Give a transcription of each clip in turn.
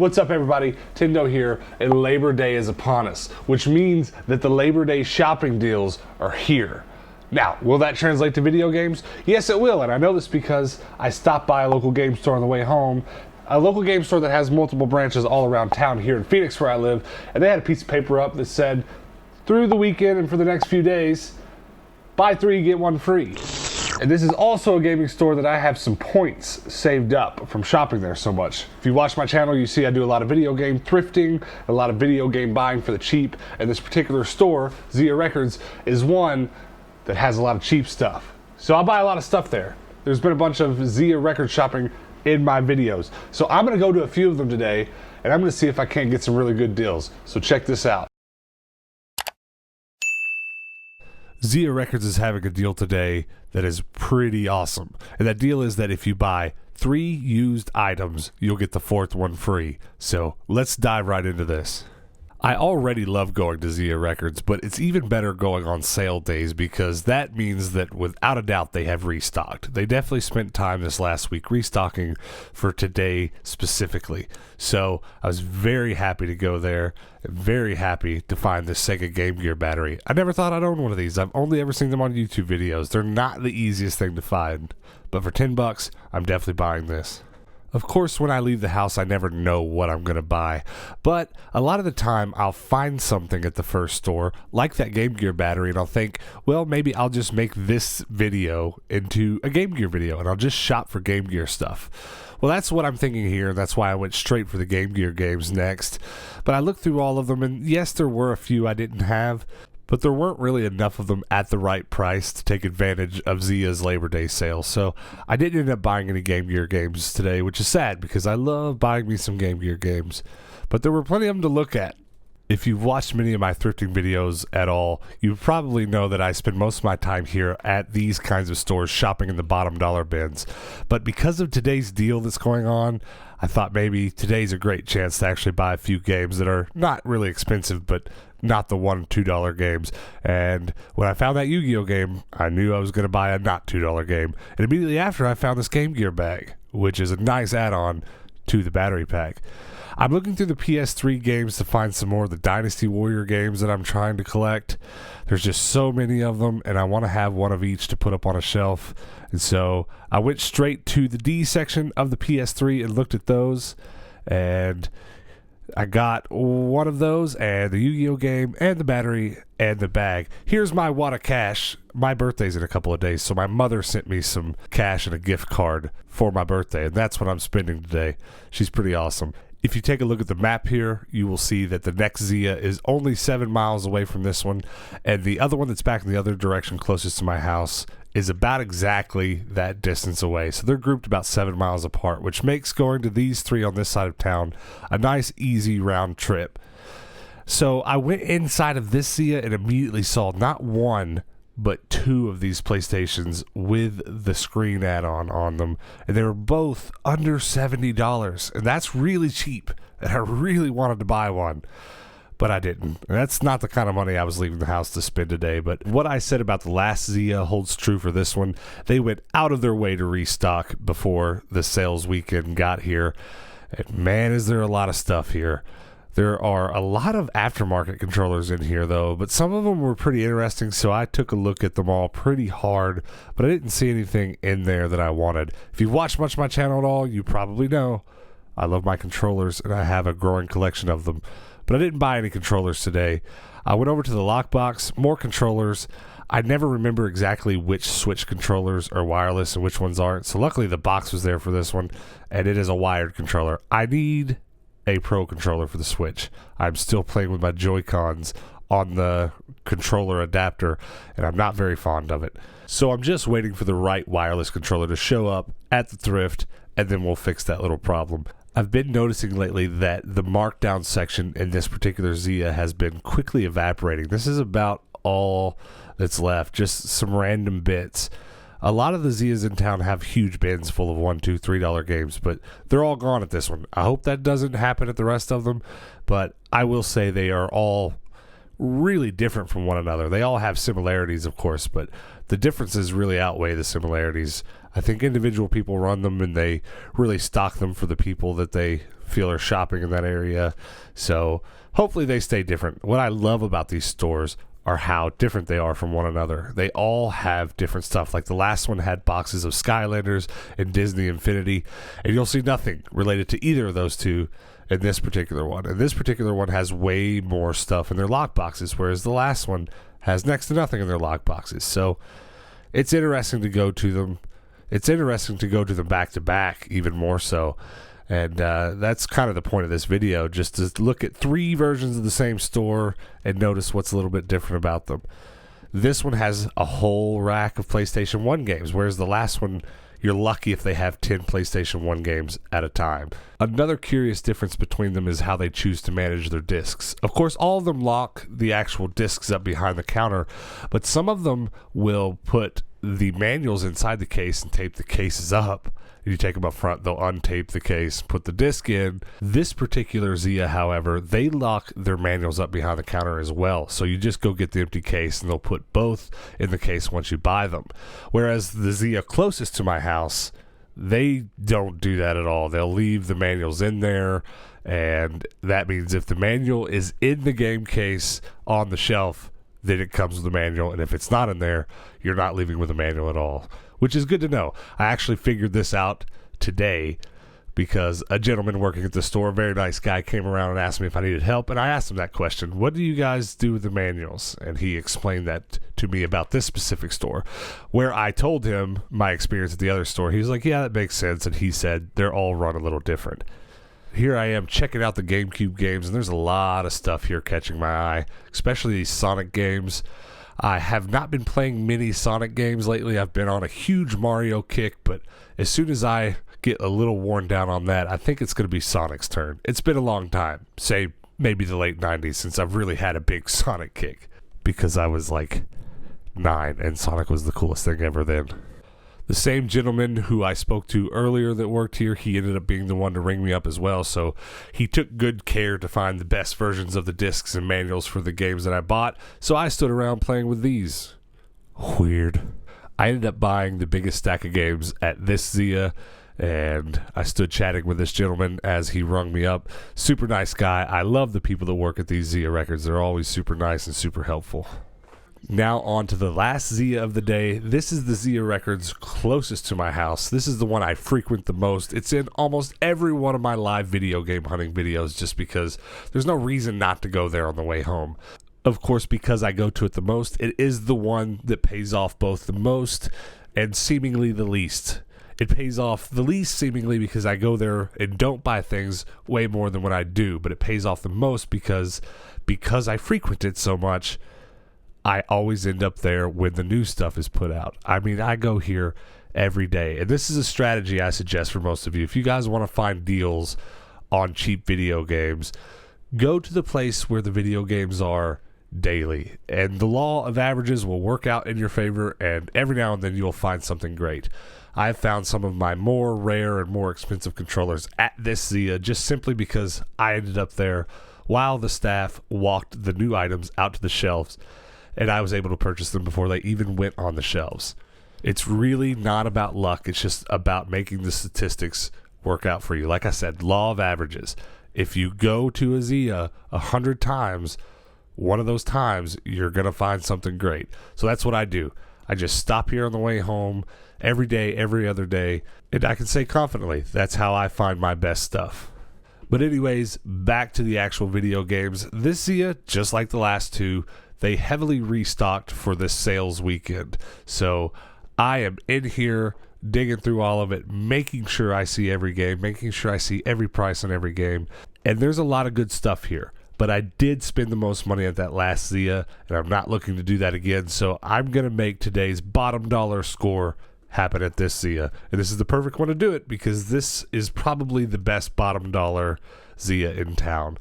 What's up, everybody? Tindo here, and Labor Day is upon us, which means that the Labor Day shopping deals are here. Now, will that translate to video games? Yes, it will, and I know this because I stopped by a local game store on the way home, a local game store that has multiple branches all around town here in Phoenix where I live, and they had a piece of paper up that said, through the weekend and for the next few days, buy 3, get 1 free. And this is also a gaming store that I have some points saved up from shopping there so much. If you watch my channel, you see I do a lot of video game thrifting, a lot of video game buying for the cheap, and this particular store, Zia Records, is one that has a lot of cheap stuff. So I buy a lot of stuff there. There's been a bunch of Zia Records shopping in my videos. So I'm gonna go to a few of them today, and I'm gonna see if I can't get some really good deals. So check this out. Zia Records is having a deal today that is pretty awesome. And that deal is that if you buy 3 used items, you'll get the 4th one free. So let's dive right into this. I already love going to Zia Records, but it's even better going on sale days because that means that without a doubt they have restocked. They definitely spent time this last week restocking for today specifically. So I was very happy to go there, very happy to find this Sega Game Gear battery. I never thought I'd own one of these. I've only ever seen them on YouTube videos. They're not the easiest thing to find, but for $10, I'm definitely buying this. Of course, when I leave the house, I never know what I'm going to buy, but a lot of the time I'll find something at the first store, like that Game Gear battery, and I'll think, well, maybe I'll just make this video into a Game Gear video, and I'll just shop for Game Gear stuff. Well, that's what I'm thinking here, and that's why I went straight for the Game Gear games next. But I looked through all of them, and yes, there were a few I didn't have, but there weren't really enough of them at the right price to take advantage of Zia's Labor Day sale. So I didn't end up buying any Game Gear games today, which is sad because I love buying me some Game Gear games. But there were plenty of them to look at. If you've watched many of my thrifting videos at all, you probably know that I spend most of my time here at these kinds of stores shopping in the bottom dollar bins. But because of today's deal that's going on, I thought maybe today's a great chance to actually buy a few games that are not really expensive, but not the $1 and $2 games. And when I found that Yu-Gi-Oh game, I knew I was going to buy a not $2 game. And immediately after, I found this Game Gear bag, which is a nice add-on to the battery pack. I'm looking through the PS3 games to find some more of the Dynasty Warrior games that I'm trying to collect. There's just so many of them, and I want to have one of each to put up on a shelf. And so I went straight to the D section of the PS3 and looked at those, and I got one of those, and the Yu-Gi-Oh game, and the battery, and the bag. Here's my wad of cash. My birthday's in a couple of days, so my mother sent me some cash and a gift card for my birthday, and that's what I'm spending today. She's pretty awesome. If you take a look at the map here, you will see that the next Zia is only 7 miles away from this one, and the other one that's back in the other direction closest to my house is about exactly that distance away. So they're grouped about 7 miles apart, which makes going to these 3 on this side of town a nice, easy round trip. So I went inside of this Zia and immediately saw not 1, but 2 of these PlayStations with the screen add-on on them, and they were both under $70, and that's really cheap, and I really wanted to buy one, but I didn't. And that's not the kind of money I was leaving the house to spend today. But what I said about the last Zia holds true for this one. They went out of their way to restock before the sales weekend got here, and man, is there a lot of stuff here. There are a lot of aftermarket controllers in here, though, but some of them were pretty interesting, so I took a look at them all pretty hard, but I didn't see anything in there that I wanted. If you've watched much of my channel at all, you probably know I love my controllers, and I have a growing collection of them, but I didn't buy any controllers today. I went over to the lockbox, more controllers. I never remember exactly which Switch controllers are wireless and which ones aren't, so luckily the box was there for this one, and it is a wired controller. I need a Pro controller for the Switch. I'm still playing with my Joy-Cons on the controller adapter, and I'm not very fond of it. So I'm just waiting for the right wireless controller to show up at the thrift, and then we'll fix that little problem. I've been noticing lately that the markdown section in this particular Zia has been quickly evaporating. This is about all that's left, just some random bits. A lot of the Zias in town have huge bins full of $1, $2, $3 games, but they're all gone at this one. I hope that doesn't happen at the rest of them, but I will say they are all really different from one another. They all have similarities, of course, but the differences really outweigh the similarities. I think individual people run them, and they really stock them for the people that they feel are shopping in that area. So hopefully they stay different. What I love about these stores are how different they are from one another. They all have different stuff. Like the last one had boxes of Skylanders and Disney Infinity, and you'll see nothing related to either of those two in this particular one. And this particular one has way more stuff in their lock boxes, whereas the last one has next to nothing in their lock boxes. So it's interesting to go to them. It's interesting to go to them back to back, even more so. And that's kind of the point of this video, just to look at 3 versions of the same store and notice what's a little bit different about them. This one has a whole rack of PlayStation 1 games, whereas the last one, you're lucky if they have 10 PlayStation 1 games at a time. Another curious difference between them is how they choose to manage their discs. Of course, all of them lock the actual discs up behind the counter, but some of them will put the manuals inside the case and tape the cases up. You take them up front, they'll untape the case, put the disc in. This particular Zia, however, they lock their manuals up behind the counter as well. So you just go get the empty case and they'll put both in the case once you buy them. Whereas the Zia closest to my house, they don't do that at all. They'll leave the manuals in there, and that means if the manual is in the game case on the shelf, then it comes with the manual, and if it's not in there, you're not leaving with a manual at all, which is good to know. I actually figured this out today because a gentleman working at the store, a very nice guy, came around and asked me if I needed help, and I asked him that question: what do you guys do with the manuals? And he explained that to me about this specific store, where I told him my experience at the other store. He was like, yeah, that makes sense, and he said they're all run a little different. Here I am checking out the GameCube games, and there's a lot of stuff here catching my eye, especially these Sonic games. I have not been playing many Sonic games lately. I've been on a huge Mario kick, but as soon as I get a little worn down on that, I think it's going to be Sonic's turn. It's been a long time, say maybe the late 90s, since I've really had a big Sonic kick, because I was like 9, and Sonic was the coolest thing ever then. The same gentleman who I spoke to earlier that worked here, he ended up being the one to ring me up as well, so he took good care to find the best versions of the discs and manuals for the games that I bought, so I stood around playing with these. Weird. I ended up buying the biggest stack of games at this Zia, and I stood chatting with this gentleman as he rung me up. Super nice guy. I love the people that work at these Zia Records. They're always super nice and super helpful. Now on to the last Zia of the day. This is the Zia Records closest to my house. This is the one I frequent the most. It's in almost every one of my live video game hunting videos, just because there's no reason not to go there on the way home. Of course, because I go to it the most, it is the one that pays off both the most and seemingly the least. It pays off the least seemingly because I go there and don't buy things way more than what I do, but it pays off the most because I frequent it so much. I always end up there when the new stuff is put out. I mean, I go here every day. And this is a strategy I suggest for most of you. If you guys want to find deals on cheap video games, go to the place where the video games are daily. And the law of averages will work out in your favor, and every now and then you'll find something great. I've found some of my more rare and more expensive controllers at this Zia just simply because I ended up there while the staff walked the new items out to the shelves, and I was able to purchase them before they even went on the shelves. It's really not about luck. It's just about making the statistics work out for you. Like I said, law of averages. If you go to a Zia 100 times, one of those times you're going to find something great. So that's what I do. I just stop here on the way home every day, every other day, and I can say confidently that's how I find my best stuff. But anyways, back to the actual video games. This Zia, just like the last two, they heavily restocked for this sales weekend. So I am in here digging through all of it, making sure I see every game, making sure I see every price on every game. And there's a lot of good stuff here. But I did spend the most money at that last Zia, and I'm not looking to do that again. So I'm going to make today's bottom dollar score happen at this Zia. And this is the perfect one to do it because this is probably the best bottom dollar Zia in town.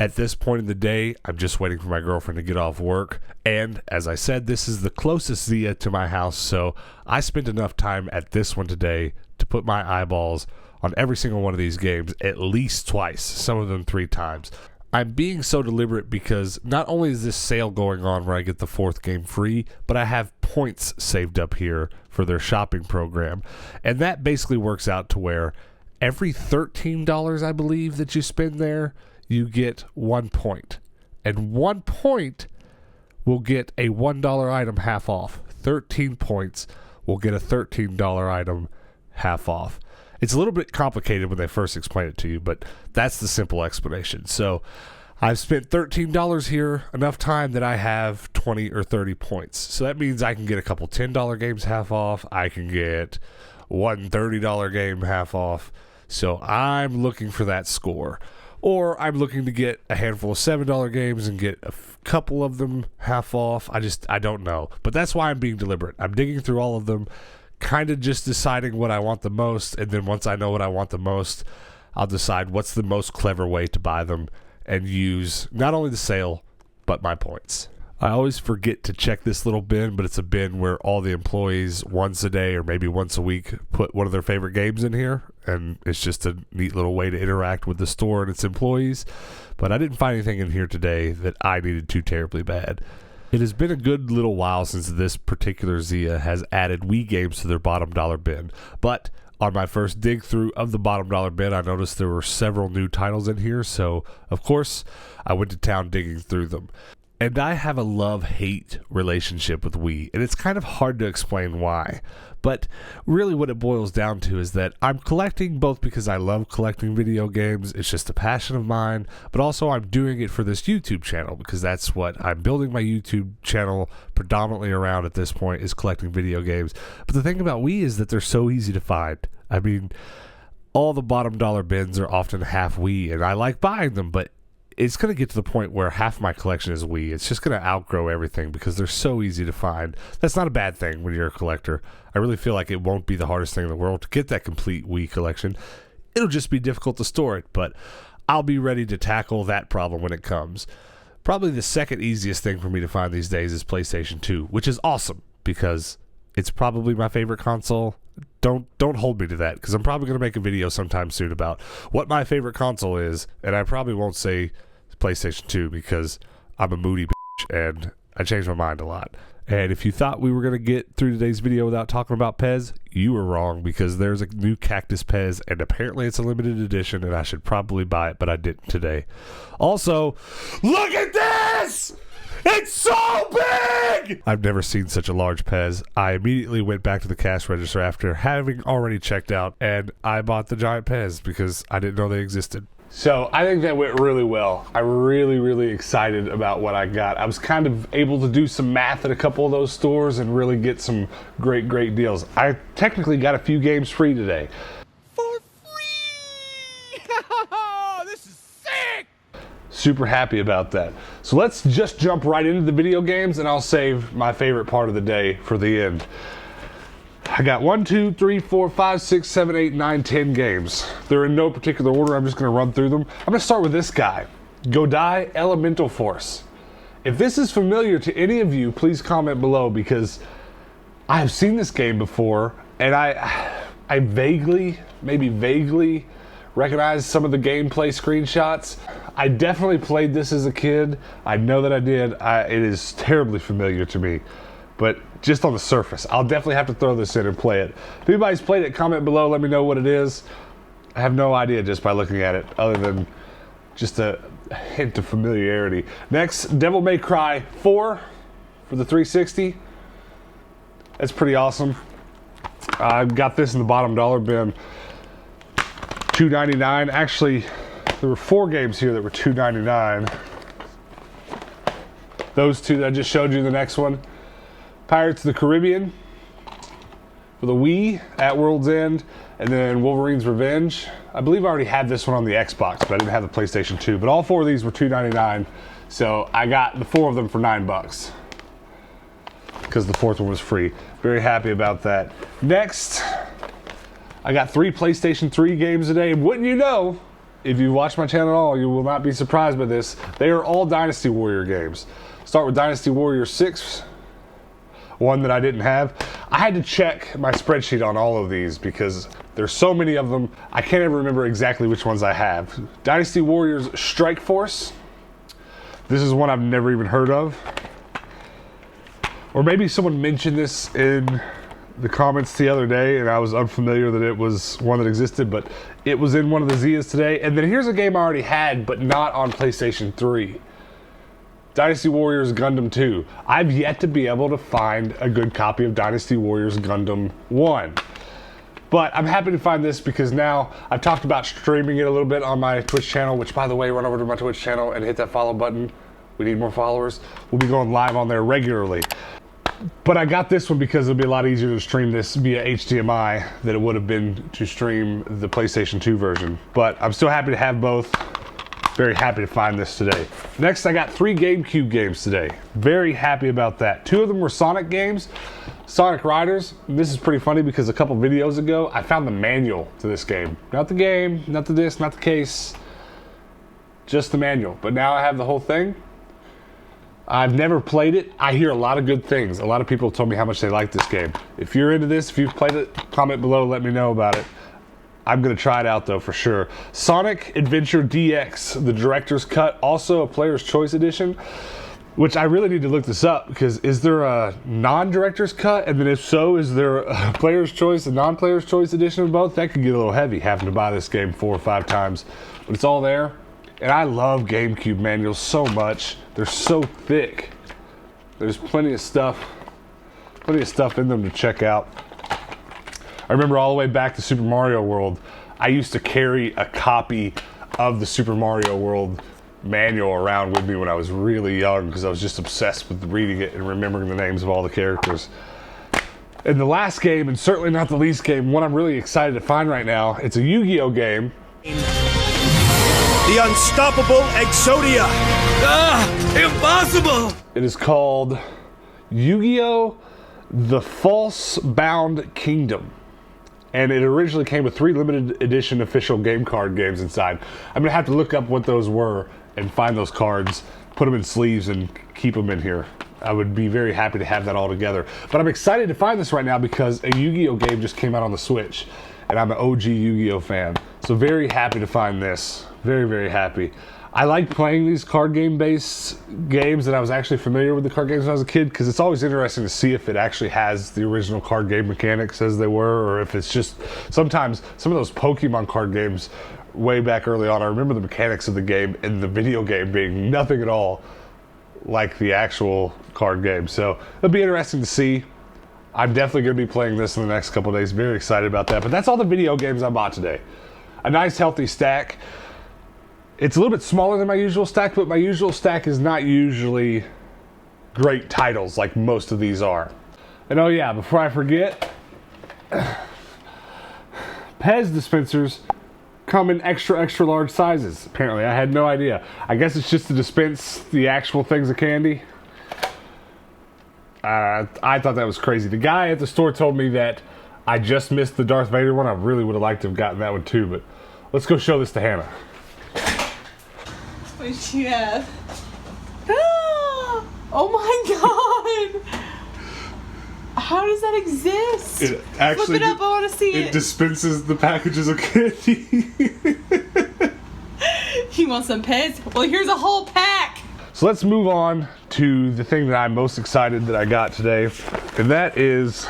At this point in the day, I'm just waiting for my girlfriend to get off work. And as I said, this is the closest Zia to my house. So I spent enough time at this one today to put my eyeballs on every single one of these games at least twice, some of them 3 times. I'm being so deliberate because not only is this sale going on where I get the 4th game free, but I have points saved up here for their shopping program. And that basically works out to where every $13, I believe, that you spend there, you get 1 point. And 1 point will get a $1 item half off. 13 points will get a $13 item half off. It's a little bit complicated when they first explain it to you, but that's the simple explanation. So I've spent $13 here, enough time that I have 20 or 30 points. So that means I can get a couple $10 games half off. I can get one $30 game half off. So I'm looking for that score. Or I'm looking to get a handful of $7 games and get a couple of them half off. I don't know. But that's why I'm being deliberate. I'm digging through all of them, kind of just deciding what I want the most. And then once I know what I want the most, I'll decide what's the most clever way to buy them and use not only the sale, but my points. I always forget to check this little bin, but it's a bin where all the employees once a day or maybe once a week put one of their favorite games in here, and it's just a neat little way to interact with the store and its employees. But I didn't find anything in here today that I needed too terribly bad. It has been a good little while since this particular Zia has added Wii games to their bottom dollar bin, but on my first dig through of the bottom dollar bin, I noticed there were several new titles in here, so of course I went to town digging through them. And I have a love-hate relationship with Wii, and it's kind of hard to explain why. But really what it boils down to is that I'm collecting both because I love collecting video games, it's just a passion of mine, but also I'm doing it for this YouTube channel because that's what I'm building my YouTube channel predominantly around at this point, is collecting video games. But the thing about Wii is that they're so easy to find. I mean, all the bottom dollar bins are often half Wii, and I like buying them, but it's going to get to the point where half my collection is Wii. It's just going to outgrow everything because they're so easy to find. That's not a bad thing when you're a collector. I really feel like it won't be the hardest thing in the world to get that complete Wii collection. It'll just be difficult to store it, but I'll be ready to tackle that problem when it comes. Probably the second easiest thing for me to find these days is PlayStation 2, which is awesome because it's probably my favorite console. Don't hold me to that because I'm probably going to make a video sometime soon about what my favorite console is, and I probably won't say PlayStation 2 because I'm a moody bitch and I change my mind a lot. And if you thought we were going to get through today's video without talking about Pez, you were wrong because there's a new Cactus Pez and apparently it's a limited edition and I should probably buy it, but I didn't today. Also, look at this! It's so big! I've never seen such a large Pez. I immediately went back to the cash register after having already checked out and I bought the giant Pez because I didn't know they existed. So I think that went really well. I'm really excited about what I got. I was kind of able to do some math at a couple of those stores and really get some great deals. I technically got a few games free today. For free! This is sick! Super happy about that. So let's just jump right into the video games and I'll save my favorite part of the day for the end. I got 1, 2, 3, 4, 5, 6, 7, 8, 9, 10 games. They're in no particular order. I'm just going to run through them. I'm going to start with this guy, Godai Elemental Force. If this is familiar to any of you, please comment below because I have seen this game before and I vaguely recognize some of the gameplay screenshots. I definitely played this as a kid. I know that I did. It is terribly familiar to me. But just on the surface, I'll definitely have to throw this in and play it. If anybody's played it, comment below, let me know what it is. I have no idea just by looking at it, other than just a hint of familiarity. Next, Devil May Cry 4 for the 360. That's pretty awesome. I got this in the bottom dollar bin, $2.99. Actually, there were 4 games here that were $2.99. Those two that I just showed you, the next one. Pirates of the Caribbean for the Wii at World's End, and then Wolverine's Revenge. I believe I already had this one on the Xbox, but I didn't have the PlayStation 2. But all 4 of these were $2.99, so I got the 4 of them for $9 because the 4th one was free. Very happy about that. Next, I got 3 PlayStation 3 games today, and wouldn't you know, if you watch my channel at all, you will not be surprised by this. They are all Dynasty Warrior games. Start with Dynasty Warrior 6. One that I didn't have. I had to check my spreadsheet on all of these because there's so many of them. I can't ever remember exactly which ones I have. Dynasty Warriors Strike Force. This is one I've never even heard of. Or maybe someone mentioned this in the comments the other day and I was unfamiliar that it was one that existed, but it was in one of the Zias today. And then here's a game I already had, but not on PlayStation 3. Dynasty Warriors Gundam 2. I've yet to be able to find a good copy of Dynasty Warriors Gundam 1. But I'm happy to find this because now I've talked about streaming it a little bit on my Twitch channel, which, by the way, run over to my Twitch channel and hit that follow button. We need more followers. We'll be going live on there regularly. But I got this one because it'll be a lot easier to stream this via HDMI than it would have been to stream the PlayStation 2 version. But I'm still happy to have both. Very happy to find this today. Next, I got 3 GameCube games today. Very happy about that. 2 of them were Sonic games, Sonic Riders. This is pretty funny because a couple videos ago, I found the manual to this game. Not the game, not the disc, not the case, just the manual. But now I have the whole thing. I've never played it. I hear a lot of good things. A lot of people told me how much they like this game. If you're into this, if you've played it, comment below, let me know about it. I'm going to try it out though for sure. Sonic Adventure DX, the director's cut, also a player's choice edition, which I really need to look this up because is there a non-director's cut? And then if so, is there a player's choice and non-player's choice edition of both? That could get a little heavy having to buy this game 4 or 5 times, but it's all there. And I love GameCube manuals so much. They're so thick. There's plenty of stuff in them to check out. I remember all the way back to Super Mario World, I used to carry a copy of the Super Mario World manual around with me when I was really young because I was just obsessed with reading it and remembering the names of all the characters. And the last game, and certainly not the least game, one I'm really excited to find right now, it's a Yu-Gi-Oh game. The unstoppable Exodia! Impossible! It is called Yu-Gi-Oh! The False Bound Kingdom. And it originally came with 3 limited edition official game card games inside. I'm gonna have to look up what those were and find those cards, put them in sleeves and keep them in here. I would be very happy to have that all together. But I'm excited to find this right now because a Yu-Gi-Oh game just came out on the Switch and I'm an OG Yu-Gi-Oh fan. So very happy to find this. Very, very happy. I like playing these card game based games, and I was actually familiar with the card games when I was a kid because it's always interesting to see if it actually has the original card game mechanics as they were, or if it's just sometimes some of those Pokemon card games way back early on. I remember the mechanics of the game and the video game being nothing at all like the actual card game. So it'll be interesting to see. I'm definitely going to be playing this in the next couple of days. Very excited about that. But that's all the video games I bought today. A nice healthy stack. It's a little bit smaller than my usual stack, but my usual stack is not usually great titles like most of these are. And oh yeah, before I forget, Pez dispensers come in extra, extra large sizes. Apparently, I had no idea. I guess it's just to dispense the actual things of candy. I thought that was crazy. The guy at the store told me that I just missed the Darth Vader one. I really would have liked to have gotten that one too, but let's go show this to Hannah. What does she have? Oh my god! How does that exist? It actually Flip it up, I want to see it. It dispenses the packages of candy. You want some Pez? Well, here's a whole pack! So let's move on to the thing that I'm most excited that I got today, and that is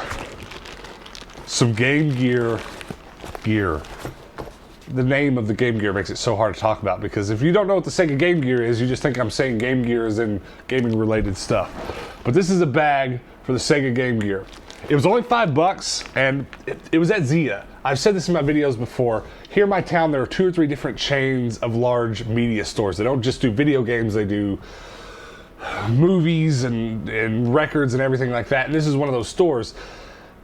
some Game Gear gear. The name of the Game Gear makes it so hard to talk about because if you don't know what the Sega Game Gear is, you just think I'm saying Game Gear is in gaming related stuff. But this is a bag for the Sega Game Gear. It was only $5 and it was at Zia. I've said this in my videos before. Here in my town there are 2 or 3 different chains of large media stores. They don't just do video games, they do movies and records and everything like that. And this is one of those stores.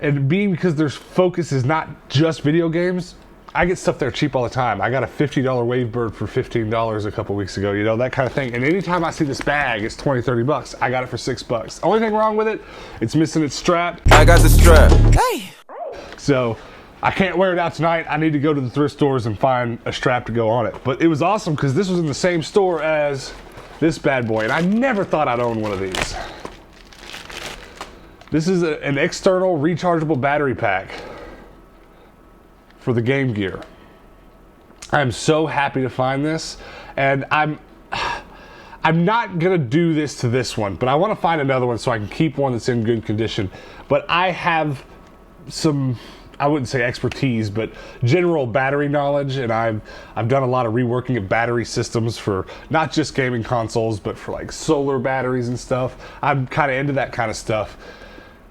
And being because their focus is not just video games, I get stuff there cheap all the time. I got a $50 Wavebird for $15 a couple weeks ago, you know, that kind of thing. And anytime I see this bag, it's 20, 30 bucks. I got it for $6. Only thing wrong with it, it's missing its strap. I got the strap. Hey! So I can't wear it out tonight. I need to go to the thrift stores and find a strap to go on it. But it was awesome because this was in the same store as this bad boy. And I never thought I'd own one of these. This is an external rechargeable battery pack for the Game Gear. I'm so happy to find this, and I'm not gonna do this to this one, but I want to find another one so I can keep one that's in good condition. But I have some, I wouldn't say expertise, but general battery knowledge, and I've done a lot of reworking of battery systems for not just gaming consoles, but for like solar batteries and stuff. I'm kind of into that kind of stuff.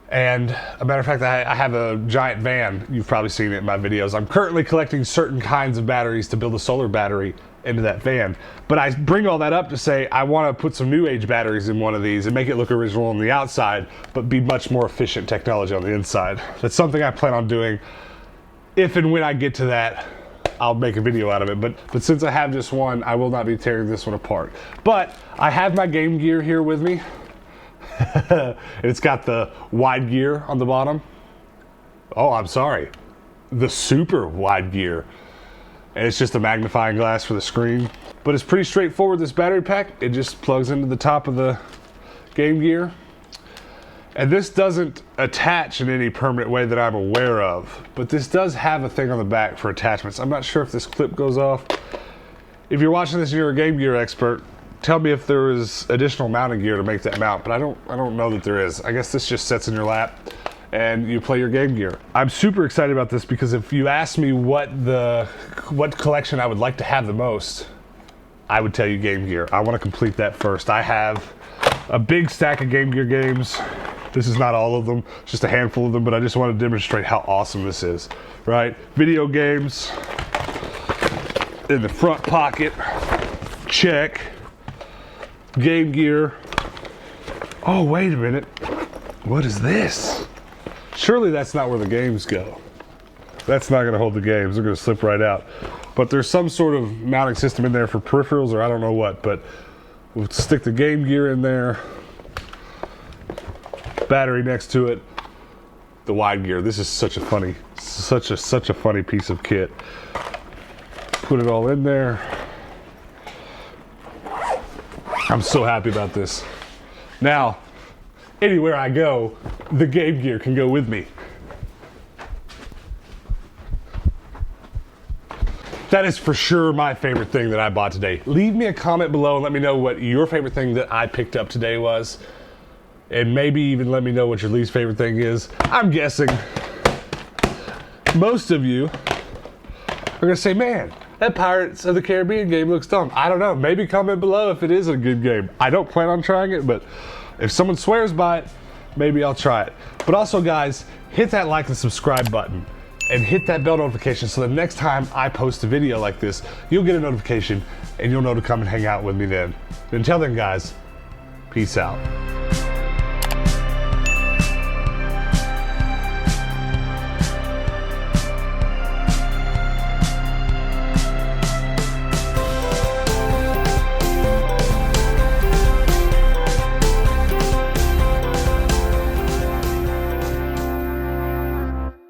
And a matter of fact, I have a giant van. You've probably seen it in my videos. I'm currently collecting certain kinds of batteries to build a solar battery into that van. But I bring all that up to say I want to put some new age batteries in one of these and make it look original on the outside, but be much more efficient technology on the inside. That's something I plan on doing. If and when I get to that, I'll make a video out of it. But since I have just one, I will not be tearing this one apart. But I have my Game Gear here with me. It's got the wide gear on the bottom. Oh, I'm sorry. The super wide gear. And it's just a magnifying glass for the screen. But it's pretty straightforward, this battery pack. It just plugs into the top of the Game Gear. And this doesn't attach in any permanent way that I'm aware of. But this does have a thing on the back for attachments. I'm not sure if this clip goes off. If you're watching this and you're a Game Gear expert, tell me if there is additional mounting gear to make that mount, but I don't know that there is. I guess this just sits in your lap and you play your Game Gear. I'm super excited about this because if you ask me what collection I would like to have the most, I would tell you Game Gear. I want to complete that first. I have a big stack of Game Gear games. This is not all of them, just a handful of them, but I just want to demonstrate how awesome this is, right? Video games in the front pocket, check. Game Gear. Oh, wait a minute. What is this? Surely that's not where the games go. That's not going to hold the games. They're going to slip right out. But there's some sort of mounting system in there for peripherals or I don't know what, but we'll stick the Game Gear in there. Battery next to it. The wide gear. This is such a funny piece of kit. Put it all in there. I'm so happy about this. Now, anywhere I go, the Game Gear can go with me. That is for sure my favorite thing that I bought today. Leave me a comment below and let me know what your favorite thing that I picked up today was. And maybe even let me know what your least favorite thing is. I'm guessing most of you are gonna say, man, that Pirates of the Caribbean game looks dumb. I don't know. Maybe comment below if it is a good game. I don't plan on trying it, but if someone swears by it, maybe I'll try it. But also, guys, hit that like and subscribe button and hit that bell notification so the next time I post a video like this, you'll get a notification and you'll know to come and hang out with me then. Until then, guys, peace out.